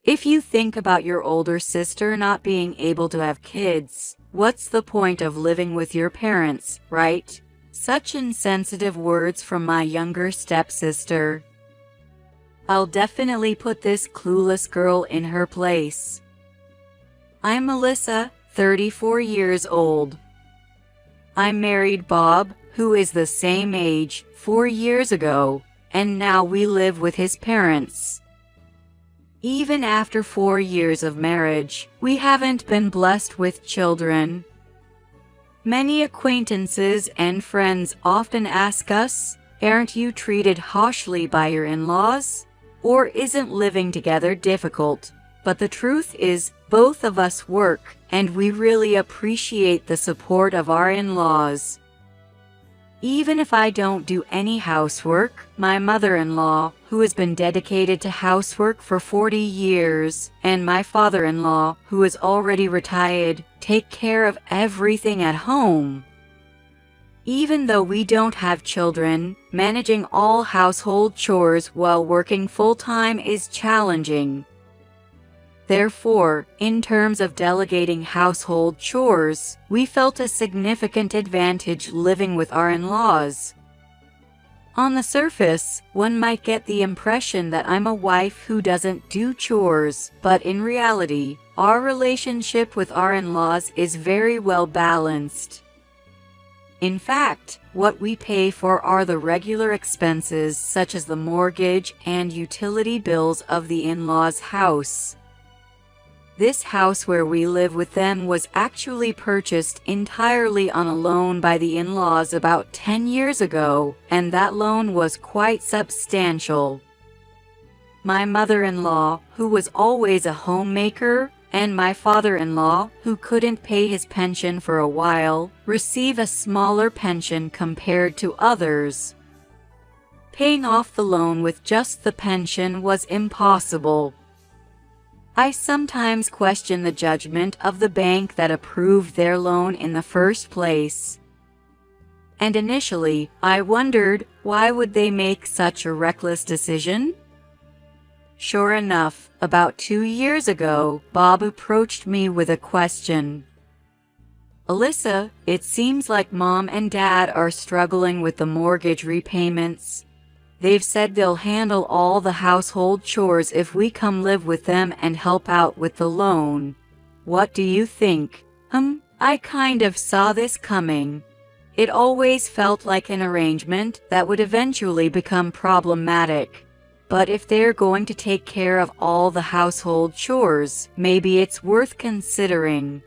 If you think about your older sister not being able to have kids, what's the point of living with your parents, right? Such insensitive words from my younger stepsister. I'll definitely put this clueless girl in her place. I'm Melissa, 34 years old. I married Bob, who is the same age, 4 years ago, and now we live with his parents. Even after 4 years of marriage, we haven't been blessed with children. Many acquaintances and friends often ask us, aren't you treated harshly by your in-laws? Or isn't living together difficult? But the truth is, both of us work, and we really appreciate the support of our in-laws. Even if I don't do any housework, my mother-in-law, who has been dedicated to housework for 40 years, and my father-in-law, who is already retired, take care of everything at home. Even though we don't have children, managing all household chores while working full-time is challenging. Therefore, in terms of delegating household chores, we felt a significant advantage living with our in-laws. On the surface, one might get the impression that I'm a wife who doesn't do chores, but in reality, our relationship with our in-laws is very well balanced. In fact, what we pay for are the regular expenses such as the mortgage and utility bills of the in-laws' house. This house where we live with them was actually purchased entirely on a loan by the in-laws about 10 years ago, and that loan was quite substantial. My mother-in-law, who was always a homemaker, and my father-in-law, who couldn't pay his pension for a while, receive a smaller pension compared to others. Paying off the loan with just the pension was impossible. I sometimes question the judgment of the bank that approved their loan in the first place. And initially, I wondered, why would they make such a reckless decision? Sure enough, about 2 years ago, Bob approached me with a question. Alyssa, it seems like Mom and Dad are struggling with the mortgage repayments. They've said they'll handle all the household chores if we come live with them and help out with the loan. What do you think? I kind of saw this coming. It always felt like an arrangement that would eventually become problematic. But if they're going to take care of all the household chores, maybe it's worth considering.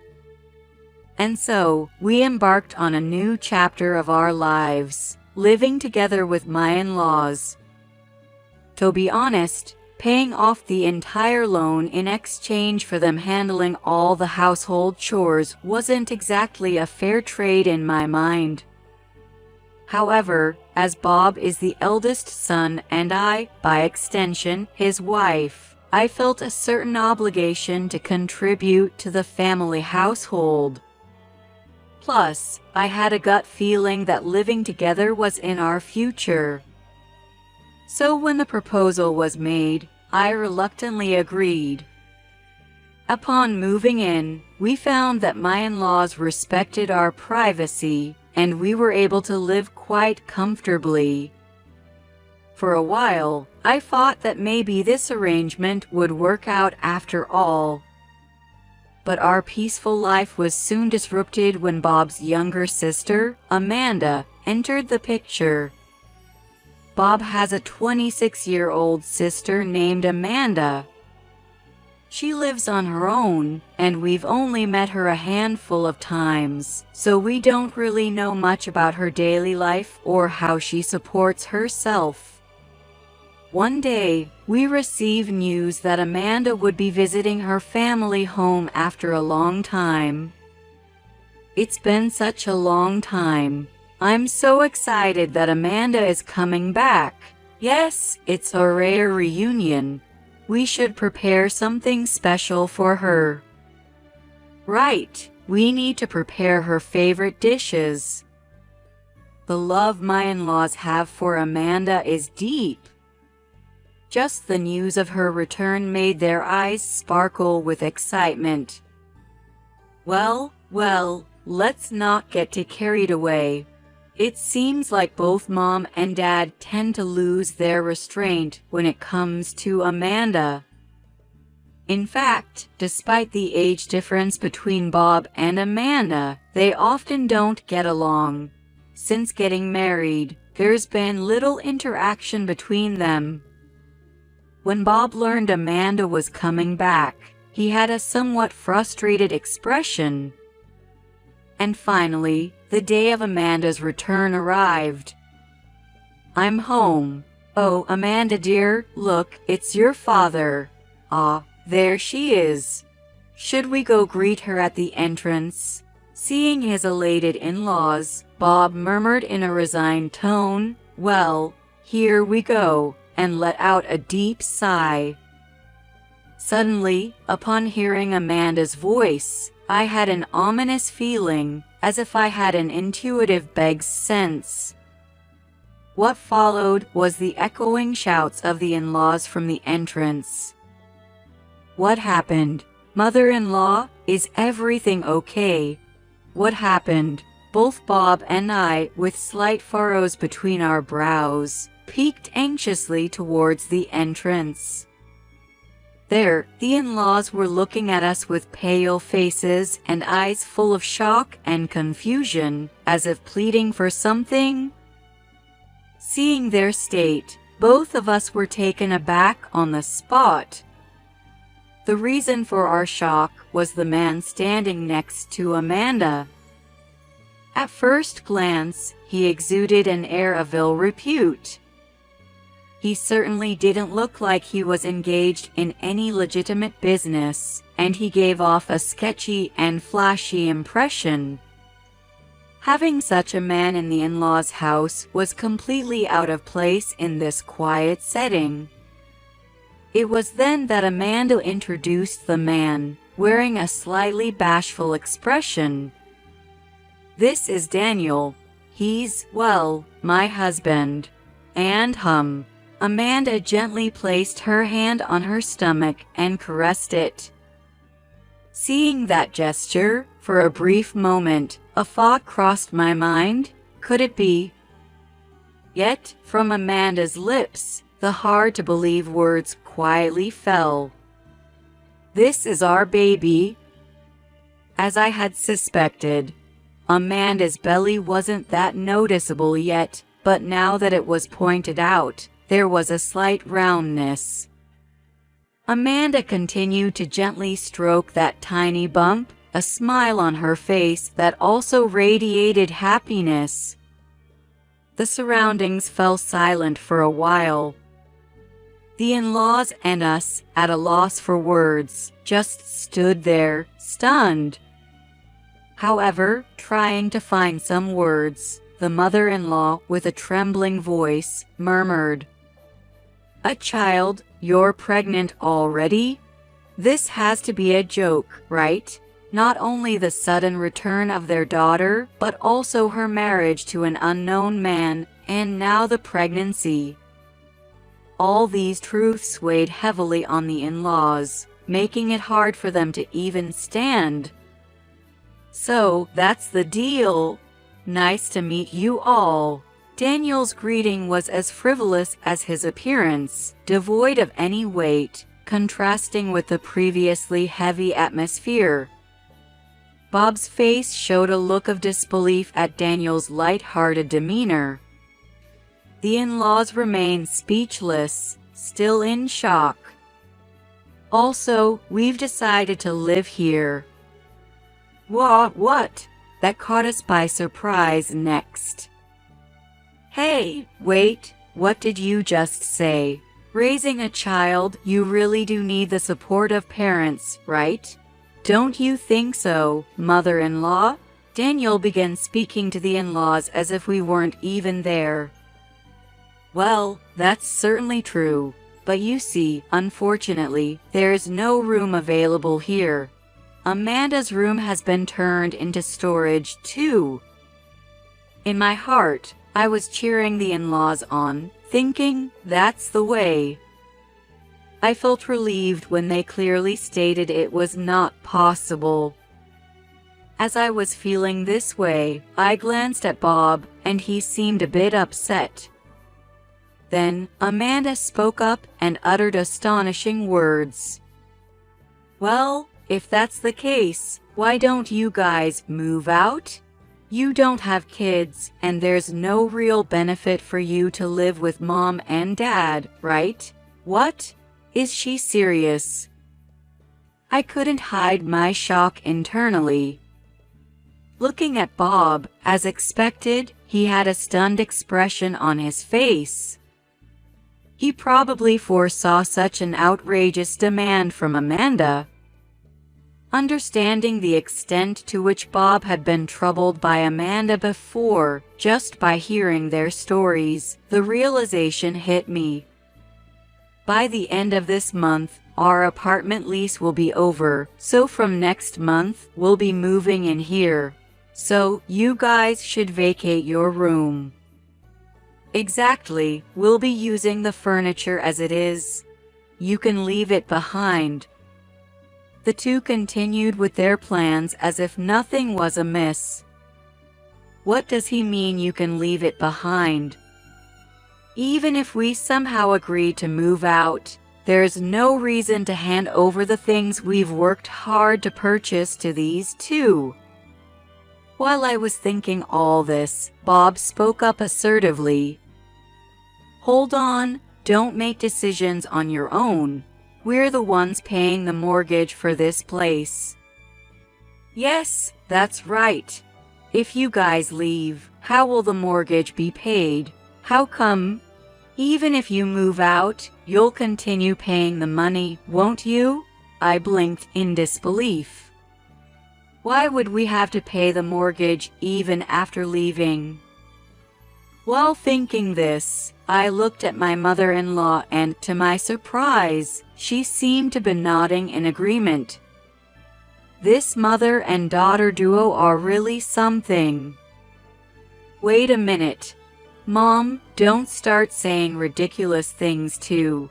And so, we embarked on a new chapter of our lives, living together with my in-laws. To be honest, paying off the entire loan in exchange for them handling all the household chores wasn't exactly a fair trade in my mind. However, as Bob is the eldest son and I, by extension, his wife, I felt a certain obligation to contribute to the family household. Plus, I had a gut feeling that living together was in our future. So when the proposal was made, I reluctantly agreed. Upon moving in, we found that my in-laws respected our privacy, and we were able to live quite comfortably. For a while, I thought that maybe this arrangement would work out after all. But our peaceful life was soon disrupted when Bob's younger sister, Amanda, entered the picture. Bob has a 26-year-old sister named Amanda. She lives on her own, and we've only met her a handful of times, so we don't really know much about her daily life or how she supports herself. One day, we received news that Amanda would be visiting her family home after a long time. It's been such a long time. I'm so excited that Amanda is coming back. Yes, it's a rare reunion. We should prepare something special for her. Right, we need to prepare her favorite dishes. The love my in-laws have for Amanda is deep. Just the news of her return made their eyes sparkle with excitement. Well, let's not get too carried away. It seems like both Mom and Dad tend to lose their restraint when it comes to Amanda. In fact, despite the age difference between Bob and Amanda, they often don't get along. Since getting married, there's been little interaction between them. When Bob learned Amanda was coming back, he had a somewhat frustrated expression. And finally, the day of Amanda's return arrived. "I'm home. Oh, Amanda dear, look, it's your father. Ah, there she is. Should we go greet her at the entrance?" Seeing his elated in-laws, Bob murmured in a resigned tone, "Well, here we go," and let out a deep sigh. Suddenly, upon hearing Amanda's voice, I had an ominous feeling, as if I had an intuitive beg sense. What followed was the echoing shouts of the in-laws from the entrance. "What happened? Mother-in-law, is everything okay? What happened?" Both Bob and I, with slight furrows between our brows, peeked anxiously towards the entrance. There, the in-laws were looking at us with pale faces and eyes full of shock and confusion, as if pleading for something. Seeing their state, both of us were taken aback on the spot. The reason for our shock was the man standing next to Amanda. At first glance, he exuded an air of ill repute. He certainly didn't look like he was engaged in any legitimate business, and he gave off a sketchy and flashy impression. Having such a man in the in-laws' house was completely out of place in this quiet setting. It was then that Amanda introduced the man, wearing a slightly bashful expression. "This is Daniel. He's, well, my husband." And Amanda gently placed her hand on her stomach and caressed it. Seeing that gesture, for a brief moment, a thought crossed my mind. Could it be? Yet, from Amanda's lips, the hard-to-believe words quietly fell. "This is our baby." As I had suspected, Amanda's belly wasn't that noticeable yet, but now that it was pointed out, there was a slight roundness. Amanda continued to gently stroke that tiny bump, a smile on her face that also radiated happiness. The surroundings fell silent for a while. The in-laws and us, at a loss for words, just stood there, stunned. However, trying to find some words, the mother-in-law, with a trembling voice, murmured, "A child? You're pregnant already? This has to be a joke, right? Not only the sudden return of their daughter, but also her marriage to an unknown man, and now the pregnancy." All these truths weighed heavily on the in-laws, making it hard for them to even stand. "So, that's the deal. Nice to meet you all." Daniel's greeting was as frivolous as his appearance, devoid of any weight, contrasting with the previously heavy atmosphere. Bob's face showed a look of disbelief at Daniel's light-hearted demeanor. The in-laws remained speechless, still in shock. "Also, we've decided to live here." What? That caught us by surprise next. "Hey, wait, what did you just say? Raising a child, you really do need the support of parents, right? Don't you think so, mother-in-law?" Daniel began speaking to the in-laws as if we weren't even there. "Well, that's certainly true, but you see, unfortunately, there's no room available here. Amanda's room has been turned into storage too." In my heart, I was cheering the in-laws on, thinking, that's the way. I felt relieved when they clearly stated it was not possible. As I was feeling this way, I glanced at Bob, and he seemed a bit upset. Then, Amanda spoke up and uttered astonishing words. "Well, if that's the case, why don't you guys move out? You don't have kids, and there's no real benefit for you to live with mom and dad, right? What? Is she serious?" I couldn't hide my shock internally. Looking at Bob, as expected, he had a stunned expression on his face. He probably foresaw such an outrageous demand from Amanda. Understanding the extent to which Bob had been troubled by Amanda before, just by hearing their stories, the realization hit me. By the end of this month, our apartment lease will be over, so from next month, we'll be moving in here. So, you guys should vacate your room. Exactly, we'll be using the furniture as it is. You can leave it behind. The two continued with their plans as if nothing was amiss. What does he mean you can leave it behind? Even if we somehow agree to move out, there's no reason to hand over the things we've worked hard to purchase to these two. While I was thinking all this, Bob spoke up assertively. "Hold on, don't make decisions on your own. We're the ones paying the mortgage for this place." "Yes, that's right. If you guys leave, how will the mortgage be paid? How come? Even if you move out, you'll continue paying the money, won't you?" I blinked in disbelief. "Why would we have to pay the mortgage even after leaving?" While thinking this, I looked at my mother-in-law and, to my surprise, she seemed to be nodding in agreement. This mother and daughter duo are really something. Wait a minute. Mom, don't start saying ridiculous things too.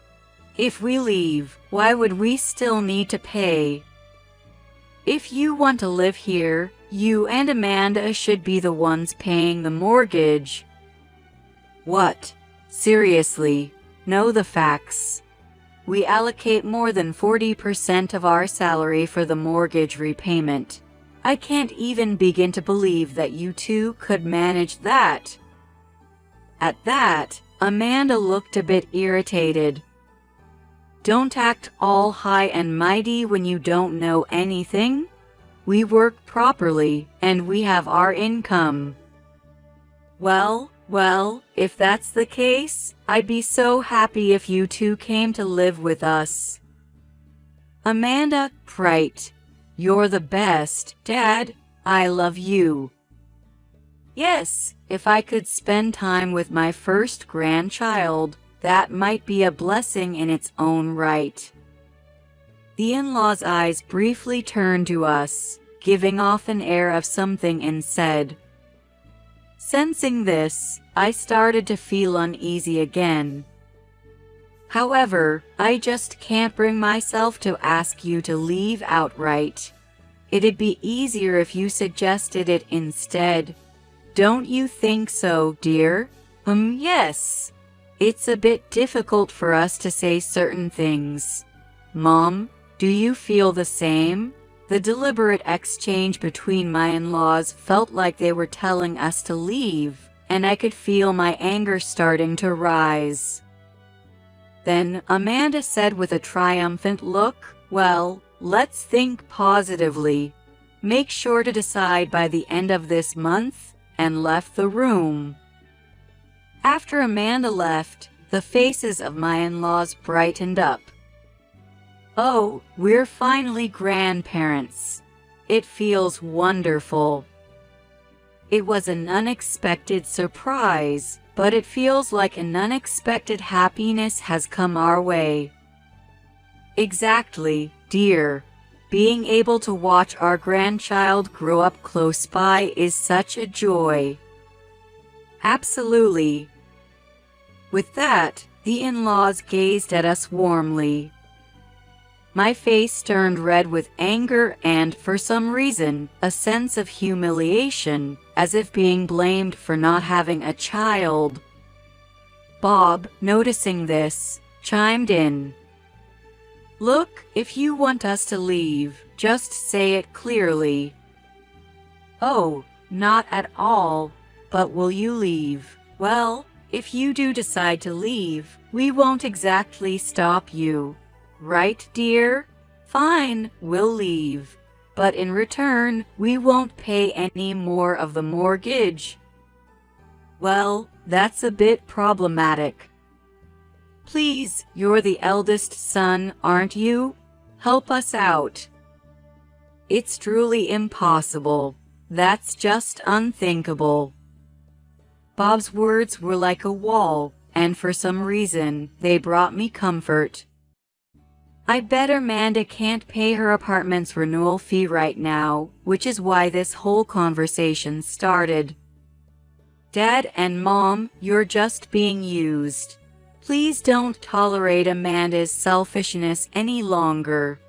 If we leave, why would we still need to pay? If you want to live here, you and Amanda should be the ones paying the mortgage. What? Seriously, know the facts. We allocate more than 40% of our salary for the mortgage repayment. I can't even begin to believe that you two could manage that. At that, Amanda looked a bit irritated. Don't act all high and mighty when you don't know anything. We work properly, and we have our income. Well, if that's the case, I'd be so happy if you two came to live with us. Amanda, right. You're the best, Dad. I love you. Yes, if I could spend time with my first grandchild, that might be a blessing in its own right. The in-laws' eyes briefly turned to us, giving off an air of something, and said. Sensing this, I started to feel uneasy again. However, I just can't bring myself to ask you to leave outright. It'd be easier if you suggested it instead. Don't you think so, dear? Yes. It's a bit difficult for us to say certain things. Mom, do you feel the same? The deliberate exchange between my in-laws felt like they were telling us to leave, and I could feel my anger starting to rise. Then Amanda said with a triumphant look, well, let's think positively. Make sure to decide by the end of this month, and left the room. After Amanda left, the faces of my in-laws brightened up. Oh, we're finally grandparents. It feels wonderful. It was an unexpected surprise, but it feels like an unexpected happiness has come our way. Exactly, dear. Being able to watch our grandchild grow up close by is such a joy. Absolutely. With that, the in-laws gazed at us warmly. My face turned red with anger and, for some reason, a sense of humiliation, as if being blamed for not having a child. Bob, noticing this, chimed in. "Look, if you want us to leave, just say it clearly." "Oh, not at all. But will you leave?" "Well, if you do decide to leave, we won't exactly stop you. Right, dear? Fine, we'll leave. But in return, we won't pay any more of the mortgage." "Well, that's a bit problematic." "Please, you're the eldest son, aren't you? Help us out." "It's truly impossible. That's just unthinkable." Bob's words were like a wall, and for some reason, they brought me comfort. I bet Amanda can't pay her apartment's renewal fee right now, which is why this whole conversation started. "Dad and Mom, you're just being used. Please don't tolerate Amanda's selfishness any longer."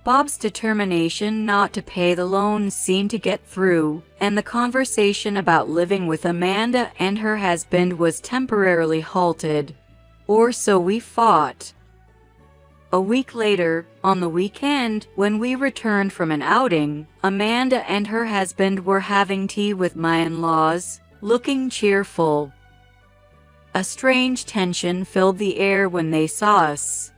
Bob's determination not to pay the loan seemed to get through, and the conversation about living with Amanda and her husband was temporarily halted. Or so we thought. A week later, on the weekend, when we returned from an outing, Amanda and her husband were having tea with my in-laws, looking cheerful. A strange tension filled the air when they saw us.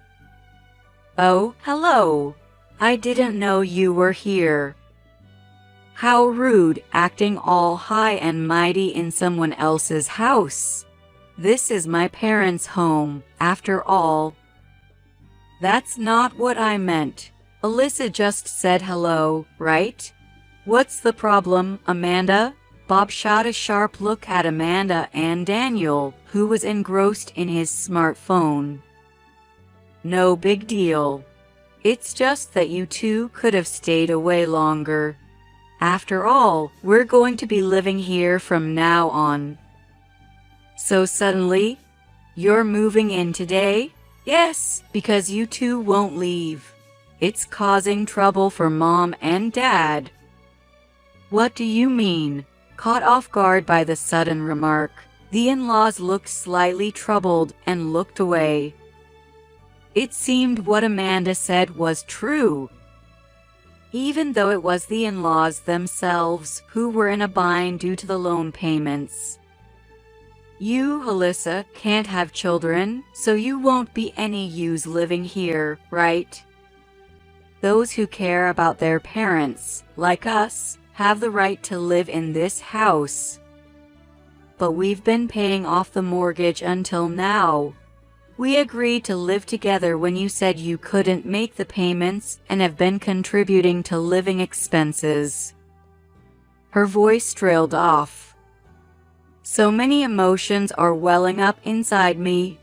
"Oh, hello. I didn't know you were here." "How rude, acting all high and mighty in someone else's house. This is my parents' home, after all." "That's not what I meant. Alyssa just said hello, right? What's the problem, Amanda?" Bob shot a sharp look at Amanda and Daniel, who was engrossed in his smartphone. "No big deal. It's just that you two could have stayed away longer. After all, we're going to be living here from now on." "So suddenly? You're moving in today?" "Yes, because you two won't leave. It's causing trouble for Mom and Dad." "What do you mean?" Caught off guard by the sudden remark, the in-laws looked slightly troubled and looked away. It seemed what Amanda said was true. Even though it was the in-laws themselves who were in a bind due to the loan payments. "You, Alyssa, can't have children, so you won't be any use living here, right? Those who care about their parents, like us, have the right to live in this house. But we've been paying off the mortgage until now. We agreed to live together when you said you couldn't make the payments and have been contributing to living expenses." Her voice trailed off. So many emotions are welling up inside me.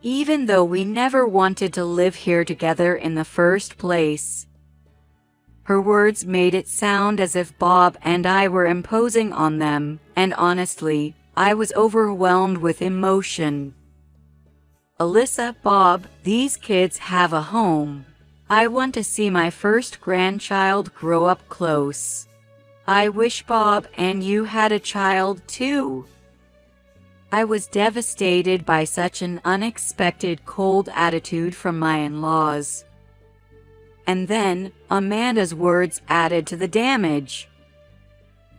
Even though we never wanted to live here together in the first place. Her words made it sound as if Bob and I were imposing on them, and honestly, I was overwhelmed with emotion. "Alyssa, Bob, these kids have a home. I want to see my first grandchild grow up close. I wish Bob and you had a child too." I was devastated by such an unexpected cold attitude from my in-laws. And then, Amanda's words added to the damage.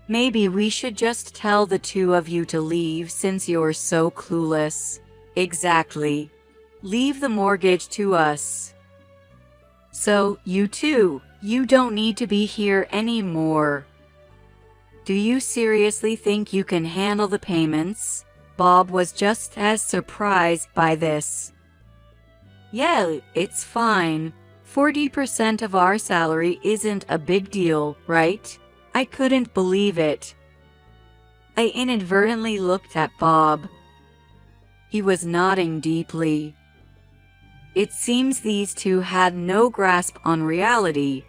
"Maybe we should just tell the two of you to leave since you're so clueless." "Exactly. Leave the mortgage to us." "So, you two, you don't need to be here anymore." "Do you seriously think you can handle the payments?" Bob was just as surprised by this. "Yeah, it's fine. 40% of our salary isn't a big deal, right?" I couldn't believe it. I inadvertently looked at Bob. He was nodding deeply. It seems these two had no grasp on reality.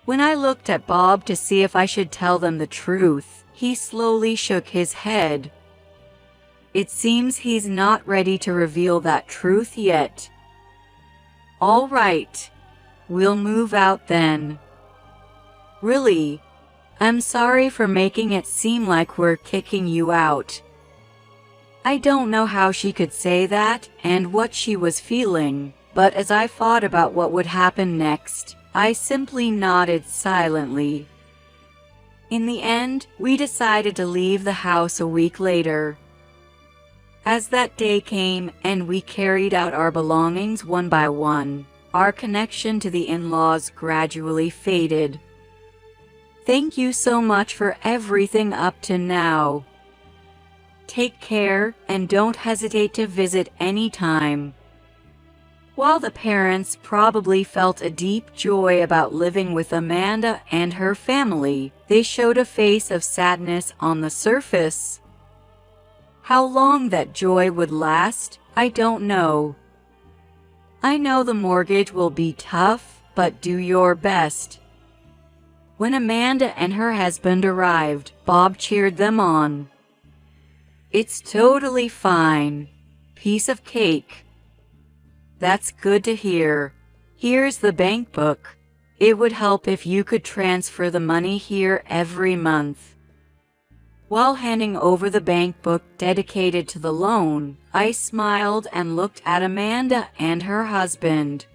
When I looked at Bob to see if I should tell them the truth, he slowly shook his head. It seems he's not ready to reveal that truth yet. All right. We'll move out then. Really? I'm sorry for making it seem like we're kicking you out. I don't know how she could say that and what she was feeling, but as I thought about what would happen next, I simply nodded silently. In the end, we decided to leave the house a week later. As that day came and we carried out our belongings one by one, our connection to the in-laws gradually faded. Thank you so much for everything up to now. Take care and don't hesitate to visit anytime. While the parents probably felt a deep joy about living with Amanda and her family, they showed a face of sadness on the surface. How long that joy would last, I don't know. I know the mortgage will be tough, but do your best. When Amanda and her husband arrived, Bob cheered them on. It's totally fine. Piece of cake. That's good to hear. Here's the bank book. It would help if you could transfer the money here every month. While handing over the bank book dedicated to the loan, I smiled and looked at Amanda and her husband.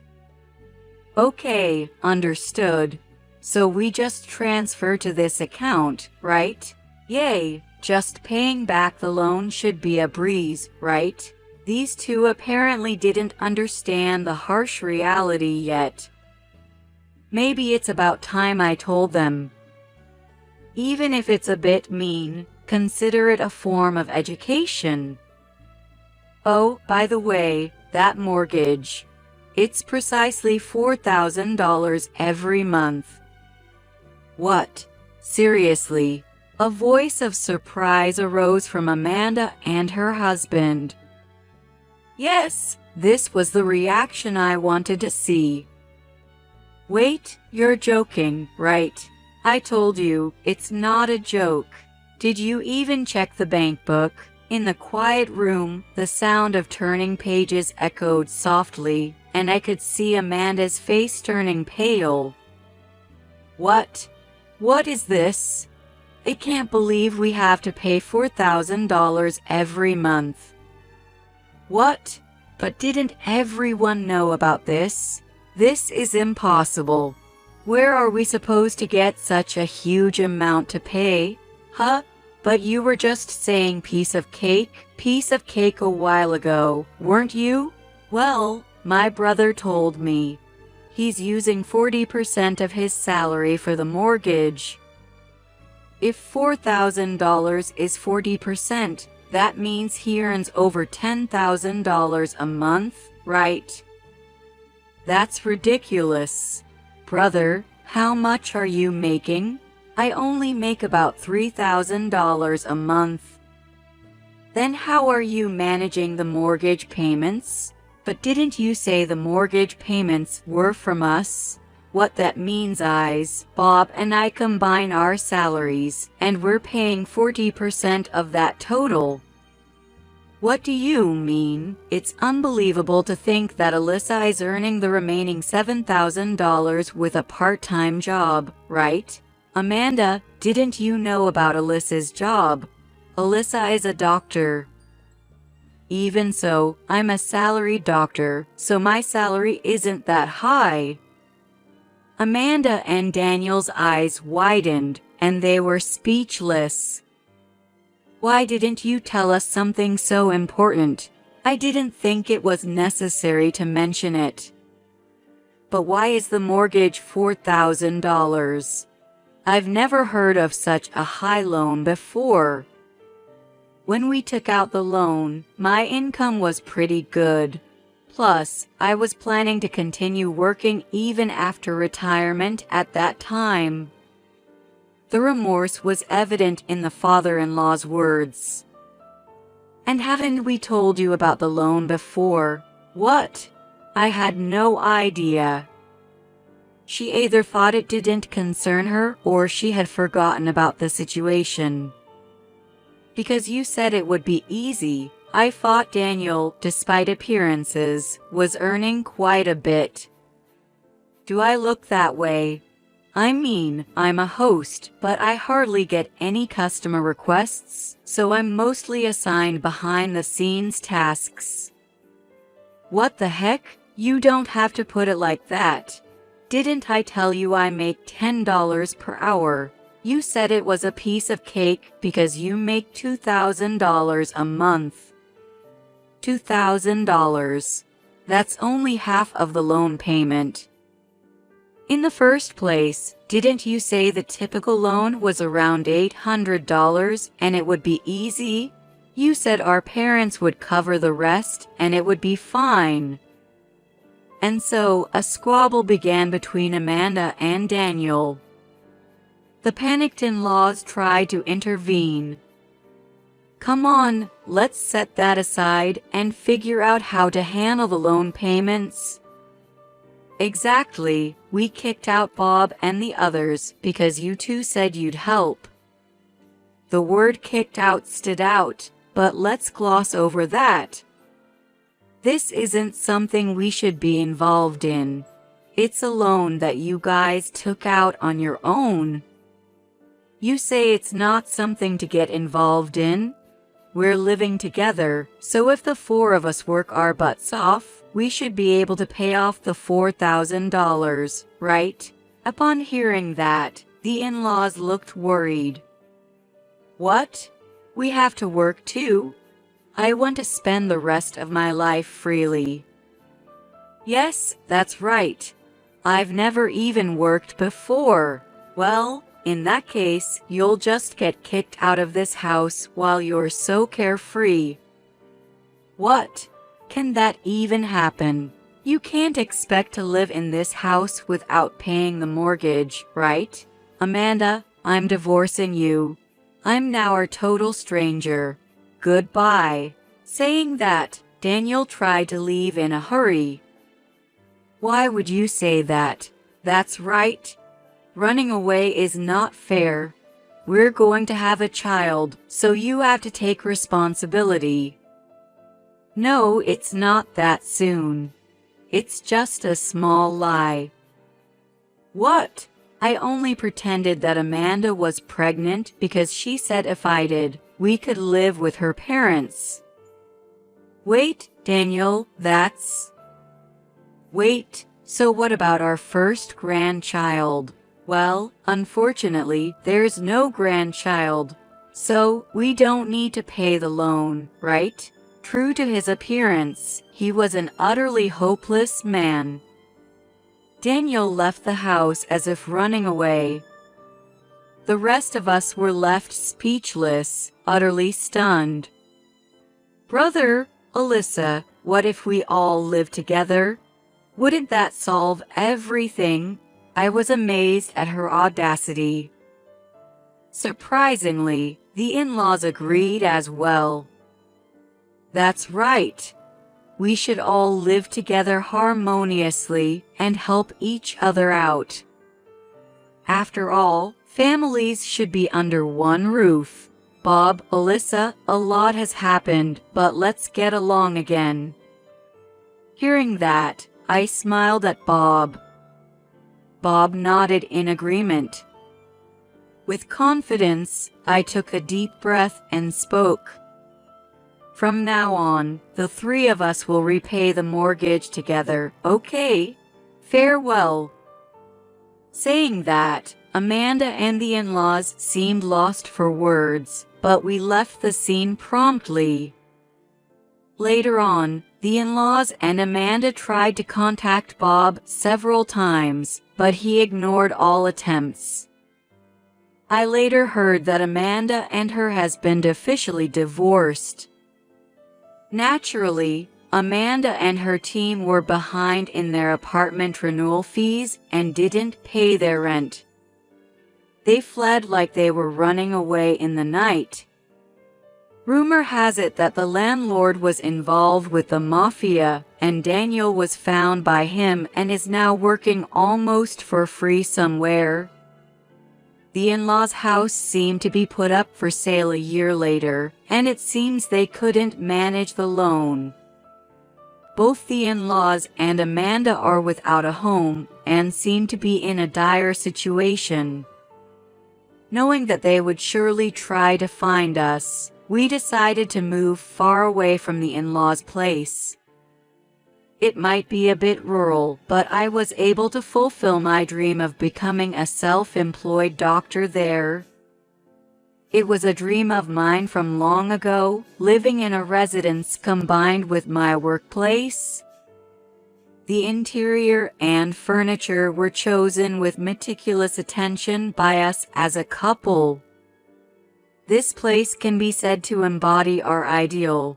Okay, understood. So we just transfer to this account, right? Yay, just paying back the loan should be a breeze, right? These two apparently didn't understand the harsh reality yet. Maybe it's about time I told them. Even if it's a bit mean, consider it a form of education. Oh, by the way, that mortgage. It's precisely $4,000 every month. What? Seriously? A voice of surprise arose from Amanda and her husband. Yes, this was the reaction I wanted to see. Wait, you're joking, right? I told you, it's not a joke. Did you even check the bank book? In the quiet room, the sound of turning pages echoed softly, and I could see Amanda's face turning pale. What? What is this? I can't believe we have to pay $4,000 every month. What? But didn't everyone know about this? This is impossible. Where are we supposed to get such a huge amount to pay? Huh? But you were just saying piece of cake a while ago, weren't you? Well, my brother told me. He's using 40% of his salary for the mortgage. If $4,000 is 40%, that means he earns over $10,000 a month, right? That's ridiculous. Brother, how much are you making? I only make about $3,000 a month. Then how are you managing the mortgage payments? But didn't you say the mortgage payments were from us? What that means is, Bob and I combine our salaries, and we're paying 40% of that total. What do you mean? It's unbelievable to think that Alyssa is earning the remaining $7,000 with a part-time job, right? Amanda, didn't you know about Alyssa's job? Alyssa is a doctor. Even so, I'm a salaried doctor, so my salary isn't that high. Amanda and Daniel's eyes widened, and they were speechless. Why didn't you tell us something so important? I didn't think it was necessary to mention it. But why is the mortgage $4,000? I've never heard of such a high loan before. When we took out the loan, my income was pretty good. Plus, I was planning to continue working even after retirement at that time. The remorse was evident in the father-in-law's words. And haven't we told you about the loan before? What? I had no idea. She either thought it didn't concern her or she had forgotten about the situation. Because you said it would be easy, I thought Daniel, despite appearances, was earning quite a bit. Do I look that way? I mean, I'm a host, but I hardly get any customer requests, so I'm mostly assigned behind-the-scenes tasks. What the heck? You don't have to put it like that. Didn't I tell you I make $10 per hour? You said it was a piece of cake because you make $2,000 a month. $2,000. That's only half of the loan payment. In the first place, didn't you say the typical loan was around $800 and it would be easy? You said our parents would cover the rest and it would be fine. And so, a squabble began between Amanda and Daniel. The panicked in-laws tried to intervene. Come on, let's set that aside and figure out how to handle the loan payments. Exactly, we kicked out Bob and the others because you two said you'd help. The word kicked out stood out, but let's gloss over that. This isn't something we should be involved in. It's a loan that you guys took out on your own. You say it's not something to get involved in? We're living together, so if the four of us work our butts off, we should be able to pay off the $4,000, right? Upon hearing that, the in-laws looked worried. What? We have to work too? I want to spend the rest of my life freely. Yes, that's right. I've never even worked before. Well, in that case, you'll just get kicked out of this house while you're so carefree. What? Can that even happen? You can't expect to live in this house without paying the mortgage, right? Amanda, I'm divorcing you. I'm now a total stranger. Goodbye. Saying that, Daniel tried to leave in a hurry. Why would you say that? That's right. Running away is not fair. We're going to have a child, so you have to take responsibility. No, it's not that soon. It's just a small lie. What? I only pretended that Amanda was pregnant because she said if I did, we could live with her parents. Wait, Daniel, that's... Wait, so what about our first grandchild? Well, unfortunately, there's no grandchild, so we don't need to pay the loan, right? True to his appearance, he was an utterly hopeless man. Daniel left the house as if running away. The rest of us were left speechless, utterly stunned. Brother, Alyssa, what if we all lived together? Wouldn't that solve everything? I was amazed at her audacity. Surprisingly, the in-laws agreed as well. That's right. We should all live together harmoniously and help each other out. After all, families should be under one roof. Bob, Alyssa, a lot has happened, but let's get along again. Hearing that, I smiled at Bob. Bob nodded in agreement. With confidence, I took a deep breath and spoke. From now on, the three of us will repay the mortgage together, okay? Farewell. Saying that, Amanda and the in-laws seemed lost for words, but we left the scene promptly. Later on, the in-laws and Amanda tried to contact Bob several times, but he ignored all attempts. I later heard that Amanda and her husband officially divorced. Naturally, Amanda and her team were behind in their apartment renewal fees and didn't pay their rent. They fled like they were running away in the night. Rumor has it that the landlord was involved with the mafia, and Daniel was found by him and is now working almost for free somewhere. The in-laws' house seemed to be put up for sale a year later, and it seems they couldn't manage the loan. Both the in-laws and Amanda are without a home and seem to be in a dire situation. Knowing that they would surely try to find us, we decided to move far away from the in-laws' place. It might be a bit rural, but I was able to fulfill my dream of becoming a self-employed doctor there. It was a dream of mine from long ago, living in a residence combined with my workplace. The interior and furniture were chosen with meticulous attention by us as a couple. This place can be said to embody our ideal.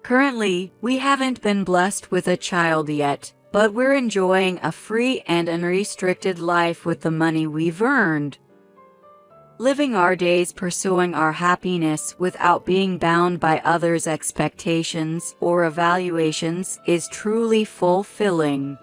Currently, we haven't been blessed with a child yet, but we're enjoying a free and unrestricted life with the money we've earned. Living our days pursuing our happiness without being bound by others' expectations or evaluations is truly fulfilling.